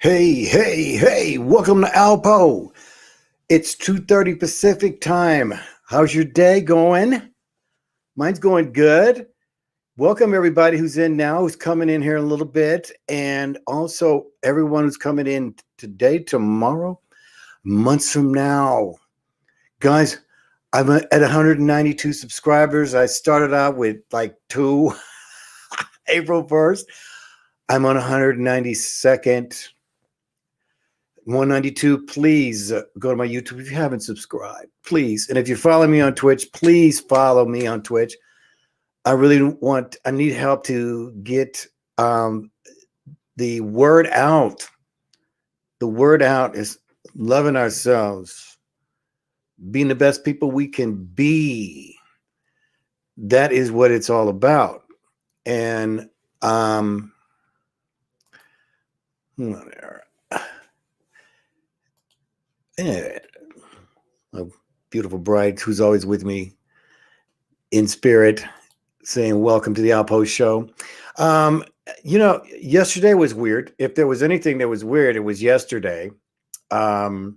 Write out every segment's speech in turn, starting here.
Hey, welcome to ALPOUGH. It's 2:30 Pacific time. How's your day going? Mine's going good. Welcome everybody who's in now, who's coming in here in a little bit, and also everyone who's coming in today, tomorrow, months from now. Guys, I'm at 192 subscribers. I started out with like 2 April 1st. I'm on 192nd. 192, please go to my YouTube if you haven't subscribed, please. And if you're following me on Twitch, please follow me on Twitch. I need help to get the word out. The word out is loving ourselves, being the best people we can be. That is what it's all about. And a beautiful bride who's always with me in spirit, saying welcome to the ALPOUGH show. Yesterday was weird. If there was anything that was weird, it was yesterday. It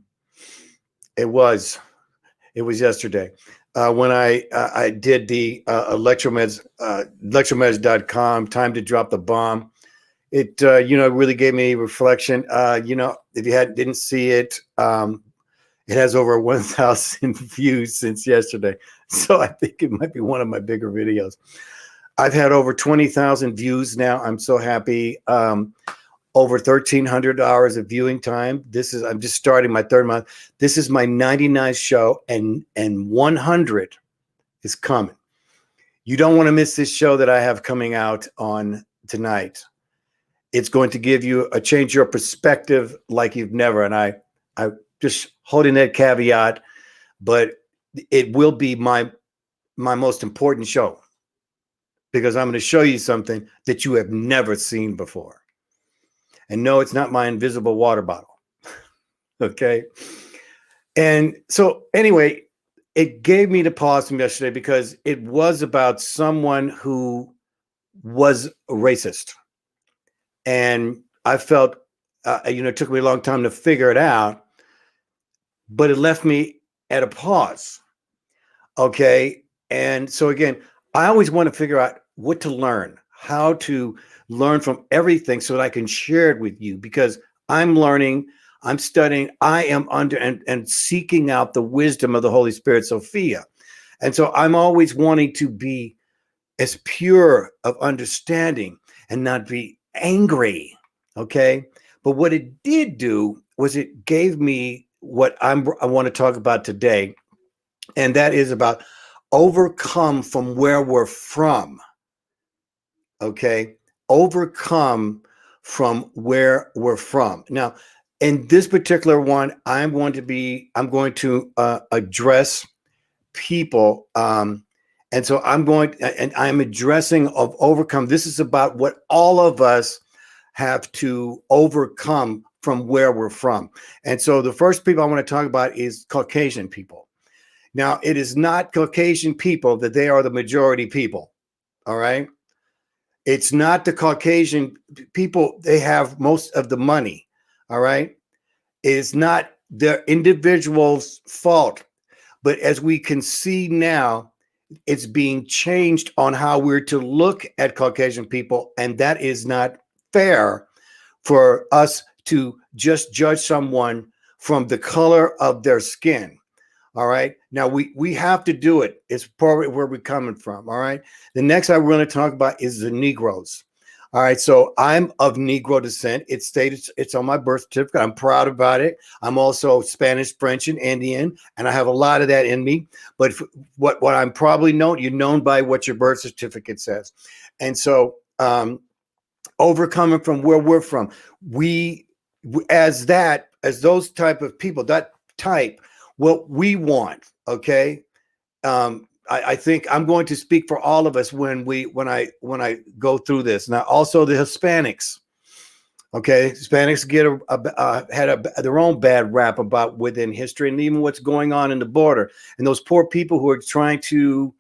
was yesterday when I did the electromeds.com time to drop the bomb. It really gave me reflection. If you didn't see it, it has over 1,000 views since yesterday. So I think it might be one of my bigger videos. I've had over 20,000 views now. I'm so happy. Over 1,300 hours of viewing time. I'm just starting my third month. This is my 99th show, and 100 is coming. You don't want to miss this show that I have coming out on tonight. It's going to give you change your perspective like you've never. And I just holding that caveat, but it will be my most important show, because I'm going to show you something that you have never seen before. And no, it's not my invisible water bottle. Okay. And so anyway, it gave me the pause from yesterday because it was about someone who was a racist. And I felt, it took me a long time to figure it out, but it left me at a pause. Okay. And so again, I always want to figure out what to learn, how to learn from everything so that I can share it with you, because I'm learning, I'm studying, I am under and seeking out the wisdom of the Holy Spirit, Sophia. And so I'm always wanting to be as pure of understanding and not be angry. Okay. But what it did do was it gave me what I want to talk about today. And that is about overcome from where we're from. Okay. Overcome from where we're from. Now, in this particular one, I'm going to address people. And so I'm addressing of overcome. This is about what all of us have to overcome from where we're from. And so the first people I want to talk about is Caucasian people. Now, it is not Caucasian people that they are the majority people. All right. It's not the Caucasian people. They have most of the money. All right. It is not their individual's fault. But as we can see now, it's being changed on how we're to look at Caucasian people. And that is not fair for us to just judge someone from the color of their skin. All right. Now we have to do it. It's probably where we're coming from. All right. The next I want to talk about is the Negroes. All right. So I'm of Negro descent. It's stated, it's on my birth certificate. I'm proud about it. I'm also Spanish, French, and Indian, and I have a lot of that in me. But what I'm probably known, you're known by what your birth certificate says. And so overcoming from where we're from, as those type of people, what we want. Okay. I think I'm going to speak for all of us when I go through this. Now, also the Hispanics. Okay, Hispanics had their own bad rap about within history, and even what's going on in the border, and those poor people who are trying to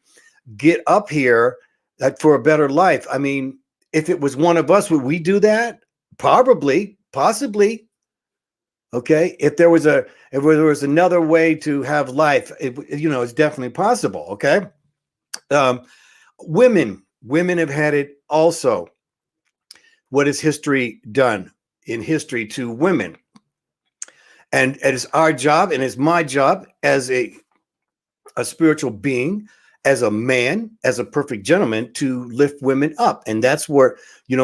get up here for a better life. I mean, if it was one of us, would we do that? Probably, possibly. Okay, if there was another way to have life, it's definitely possible. Okay, um, women have had it also. What has history done in history to women? And it is our job, and it's my job as a spiritual being, as a man, as a perfect gentleman, to lift women up. And that's where,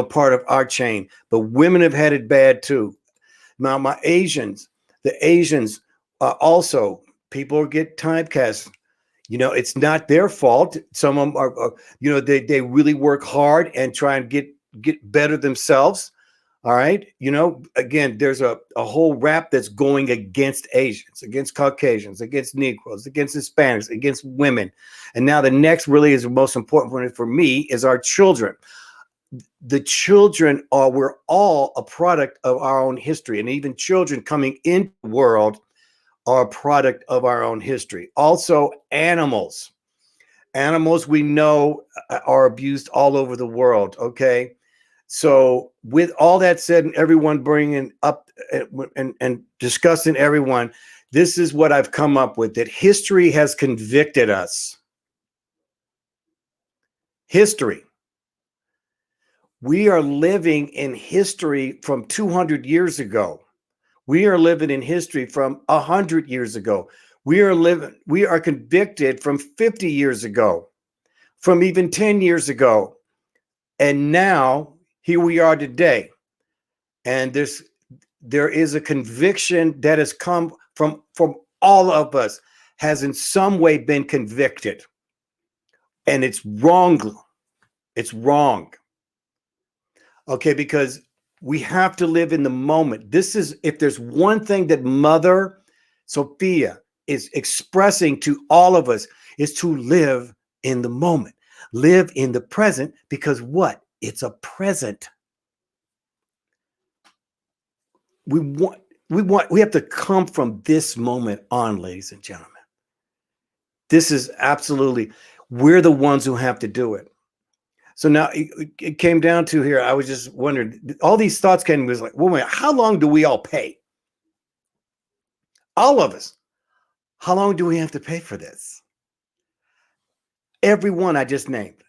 part of our chain. But women have had it bad too. Now, the Asians also, people get typecast. It's not their fault. Some of them are they really work hard and try and get better themselves. All right. Again, there's a whole rap that's going against Asians, against Caucasians, against Negroes, against Hispanics, against women. And now the next really is the most important one for me is our children. The children we're all a product of our own history. And even children coming into the world are a product of our own history. Also, animals. Animals we know are abused all over the world. Okay. So with all that said, and everyone bringing up and discussing everyone, this is what I've come up with, that history has convicted us. History. We are living in history from 200 years ago. We are living in history from 100 years ago. We are convicted from 50 years ago, from even 10 years ago. And now here we are today. And there is a conviction that has come from all of us, has in some way been convicted. And it's wrong. It's wrong. Okay, because we have to live in the moment. This is, if there's one thing that Mother Sophia is expressing to all of us, is to live in the moment. Live in the present, because what? It's a present. We have to come from this moment on, ladies and gentlemen. This is absolutely, we're the ones who have to do it. So now it came down to here. I was just wondering, all these thoughts came, was like, well, wait, how long do we all pay? All of us. How long do we have to pay for this? Everyone I just named.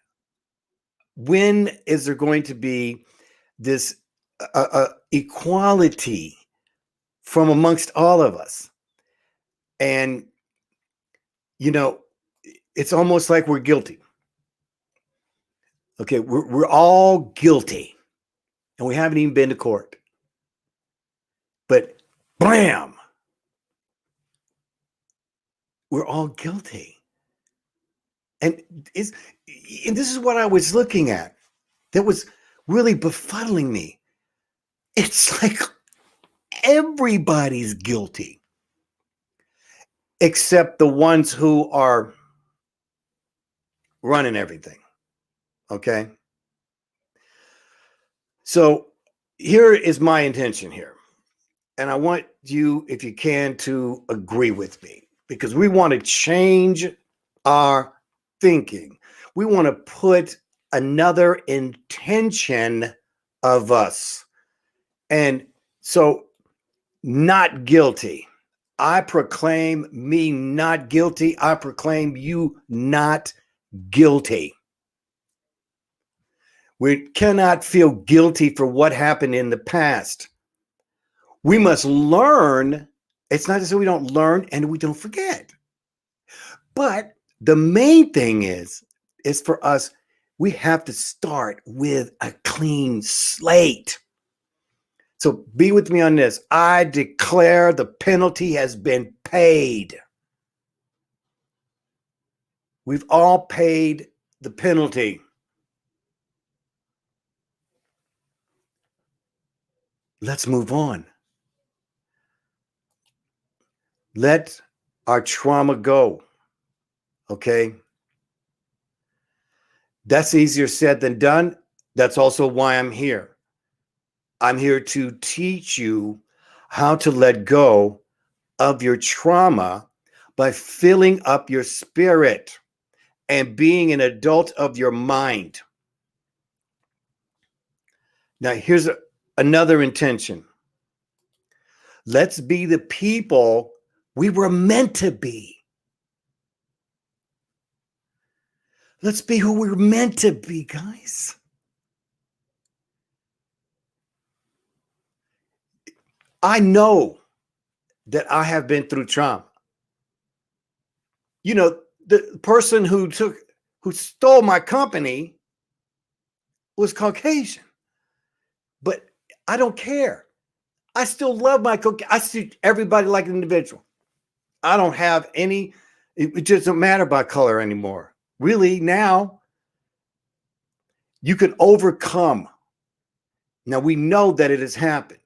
When is there going to be this equality from amongst all of us? And, it's almost like we're guilty. Okay, we're all guilty, and we haven't even been to court. But blam, we're all guilty. And this is what I was looking at that was really befuddling me. It's like everybody's guilty except the ones who are running everything. Okay? So here is my intention here. And I want you, if you can, to agree with me, because we want to change our thinking. We want to put another intention of us. And so, not guilty. I proclaim me not guilty. I proclaim you not guilty. We cannot feel guilty for what happened in the past. We must learn. It's not as if we don't learn and we don't forget. But the main thing is for us, we have to start with a clean slate. So be with me on this. I declare the penalty has been paid. We've all paid the penalty. Let's move on. Let our trauma go. Okay? That's easier said than done. That's also why I'm here. I'm here to teach you how to let go of your trauma by filling up your spirit and being an adult of your mind. Now, here's another intention. Let's be the people we were meant to be. Let's be who we're meant to be, guys. I know that I have been through trauma. You know, the person who stole my company was Caucasian, but I don't care. I still love my I see everybody like an individual. I don't have any, it just doesn't matter about color anymore. Really, now you can overcome. Now we know that it has happened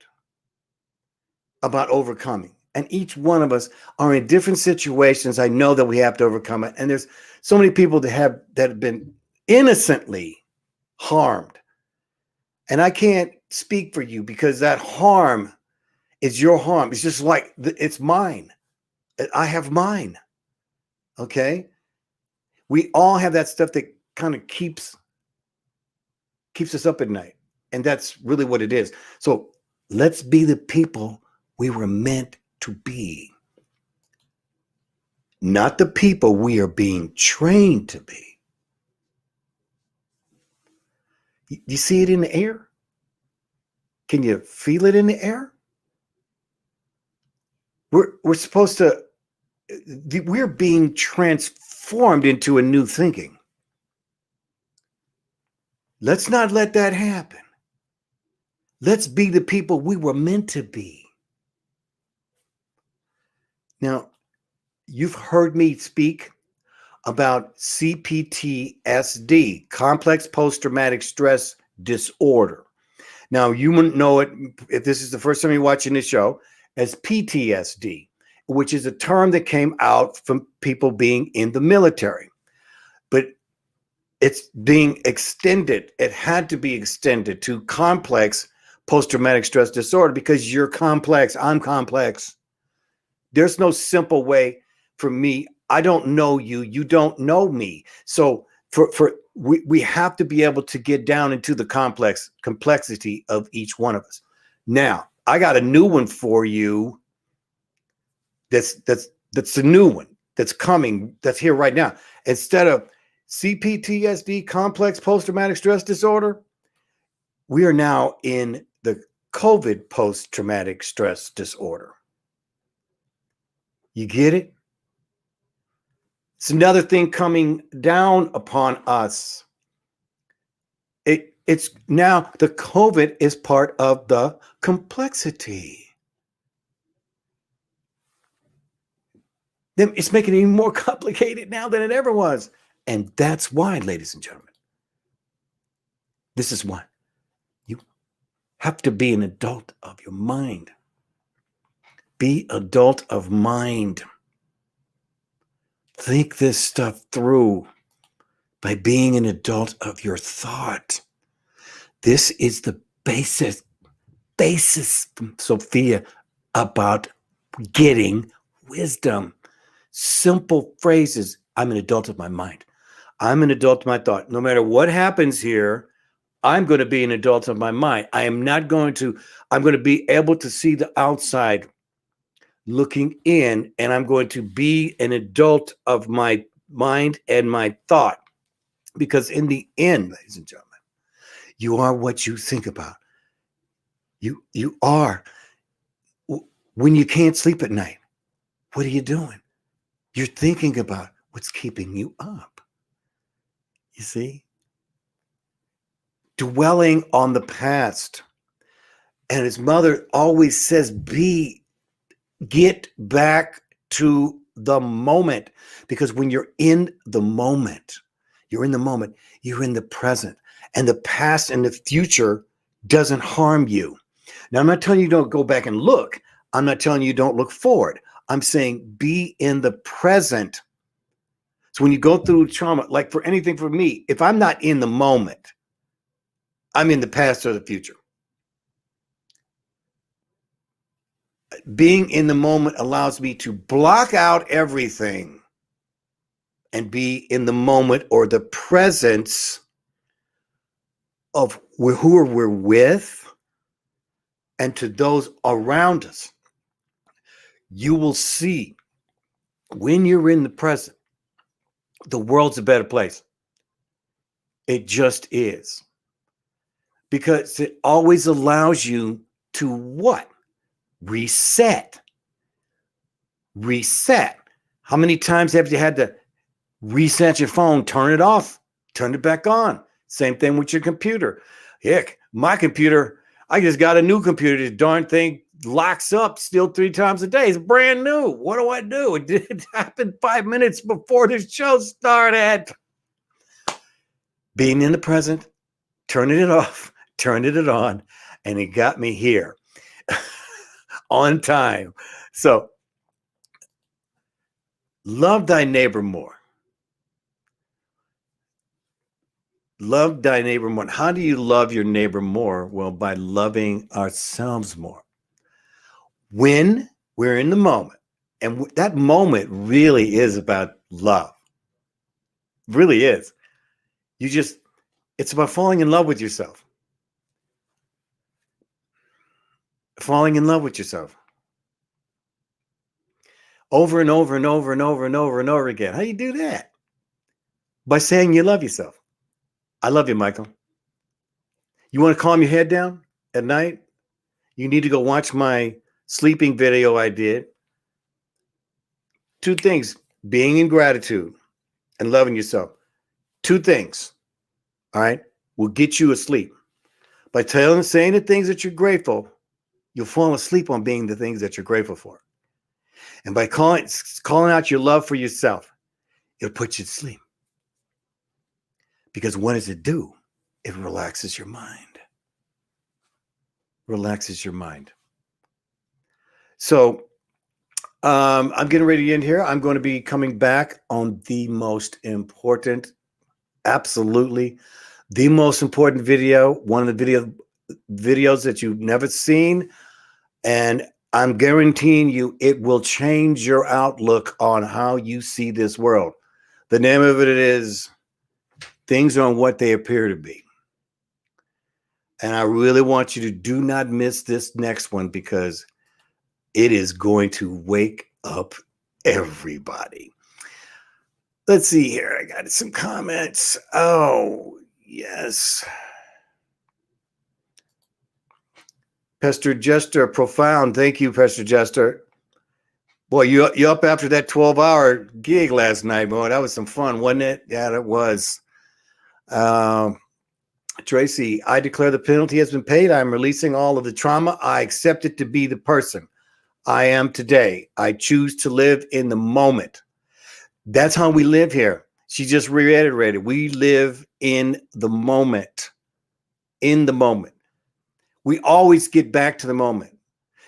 about overcoming. And each one of us are in different situations. I know that we have to overcome it. And there's so many people that have been innocently harmed. And I can't speak for you because that harm is your harm. It's just like it's mine. I have mine. Okay. We all have that stuff that kind of keeps us up at night. And that's really what it is. So let's be the people we were meant to be. Not the people we are being trained to be. You see it in the air? Can you feel it in the air? We're supposed to, we're being transformed into a new thinking. Let's not let that happen. Let's be the people we were meant to be. Now, you've heard me speak about CPTSD, complex post-traumatic stress disorder. Now, you wouldn't know it if this is the first time you're watching this show as PTSD, which is a term that came out from people being in the military. But it's being extended. It had to be extended to complex post-traumatic stress disorder because you're complex. I'm complex. There's no simple way for me. I don't know you. You don't know me. So we have to be able to get down into the complexity of each one of us. Now, I got a new one for you. That's a new one that's coming. That's here right now. Instead of CPTSD, complex post-traumatic stress disorder, we are now in the COVID post-traumatic stress disorder. You get it? It's another thing coming down upon us. It's now the COVID is part of the complexity. Then it's making it even more complicated now than it ever was. And that's why, ladies and gentlemen, this is why you have to be an adult of your mind. Be adult of mind. Think this stuff through by being an adult of your thought. This is the basis from Sophia about getting wisdom. Simple phrases. I'm an adult of my mind. I'm an adult of my thought. No matter what happens here, I'm going to be an adult of my mind. I'm going to be able to see the outside looking in, and I'm going to be an adult of my mind and my thought. Because in the end, ladies and gentlemen, you are what you think about. You are. When you can't sleep at night, what are you doing? You're thinking about what's keeping you up. You see? Dwelling on the past. And his mother always says, get back to the moment. Because when you're in the moment, you're in the present. And the past and the future doesn't harm you. Now, I'm not telling you don't go back and look. I'm not telling you don't look forward. I'm saying be in the present. So when you go through trauma, like for anything for me, if I'm not in the moment, I'm in the past or the future. Being in the moment allows me to block out everything and be in the moment or the presence of who we're with and to those around us. you will see when you're in the present, the world's a better place. It just is. Because it always allows you to what? Reset. Reset. How many times have you had to reset your phone, turn it off, turn it back on? Same thing with your computer. Heck, my computer, I just got a new computer. This darn thing locks up still 3 times a day. It's brand new. What do? It happened 5 minutes before the show started. Being in the present, turning it off, turning it on, and it got me here on time. So, love thy neighbor more. Love thy neighbor more. How do you love your neighbor more? Well, by loving ourselves more. When we're in the moment, and that moment really is about love. It really is. It's about falling in love with yourself. Falling in love with yourself. Over and over and over and over and over and over again. How do you do that? By saying you love yourself. I love you, Michael. You want to calm your head down at night? You need to go watch my sleeping video I did. 2 things, being in gratitude and loving yourself. 2 things, all right, will get you asleep. By saying the things that you're grateful, you'll fall asleep on being the things that you're grateful for. And by calling out your love for yourself, it'll put you to sleep. Because what does it do? It relaxes your mind. Relaxes your mind. So I'm getting ready to end here. I'm going to be coming back on the most important, absolutely the most important video, one of the videos that you've never seen. And I'm guaranteeing you it will change your outlook on how you see this world. The name of it is Things Aren't What They Appear to Be. And I really want you to do not miss this next one because it is going to wake up everybody. Let's see here. I got some comments. Oh, yes. Pastor Jester, profound. Thank you, Pastor Jester. Boy, you up after that 12-hour gig last night, boy. That was some fun, wasn't it? Yeah, that was. Tracy, I declare the penalty has been paid. I'm releasing all of the trauma. I accept it to be the person I am today. I choose to live in the moment. That's how we live here. She just reiterated. We live in the moment. In the moment. We always get back to the moment.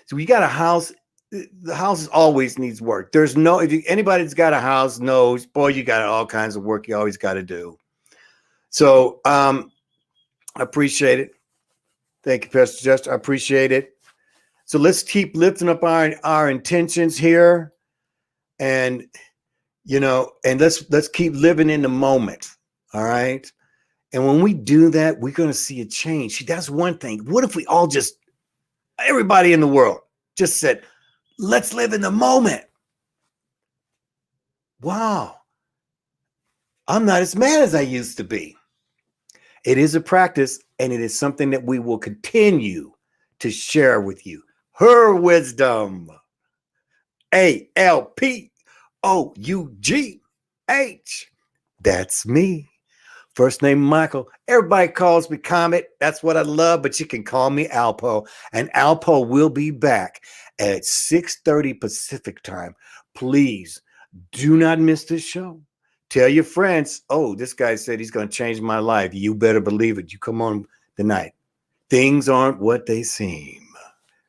So we got a house. The house always needs work. There's no, anybody that's got a house knows, boy, you got all kinds of work you always got to do. So I appreciate it. Thank you, Pastor Jester. I appreciate it. So let's keep lifting up our intentions here. And, and let's keep living in the moment. All right. And when we do that, we're going to see a change. See, that's one thing. What if we all everybody in the world just said, let's live in the moment. Wow. I'm not as mad as I used to be. It is a practice, and it is something that we will continue to share with you. Her wisdom. ALPOUGH. That's me. First name Michael. Everybody calls me Comet. That's what I love, but you can call me ALPOUGH. And ALPOUGH will be back at 6:30 Pacific time. Please do not miss this show. Tell your friends, oh, this guy said he's going to change my life. You better believe it. You come on tonight. Things aren't what they seem.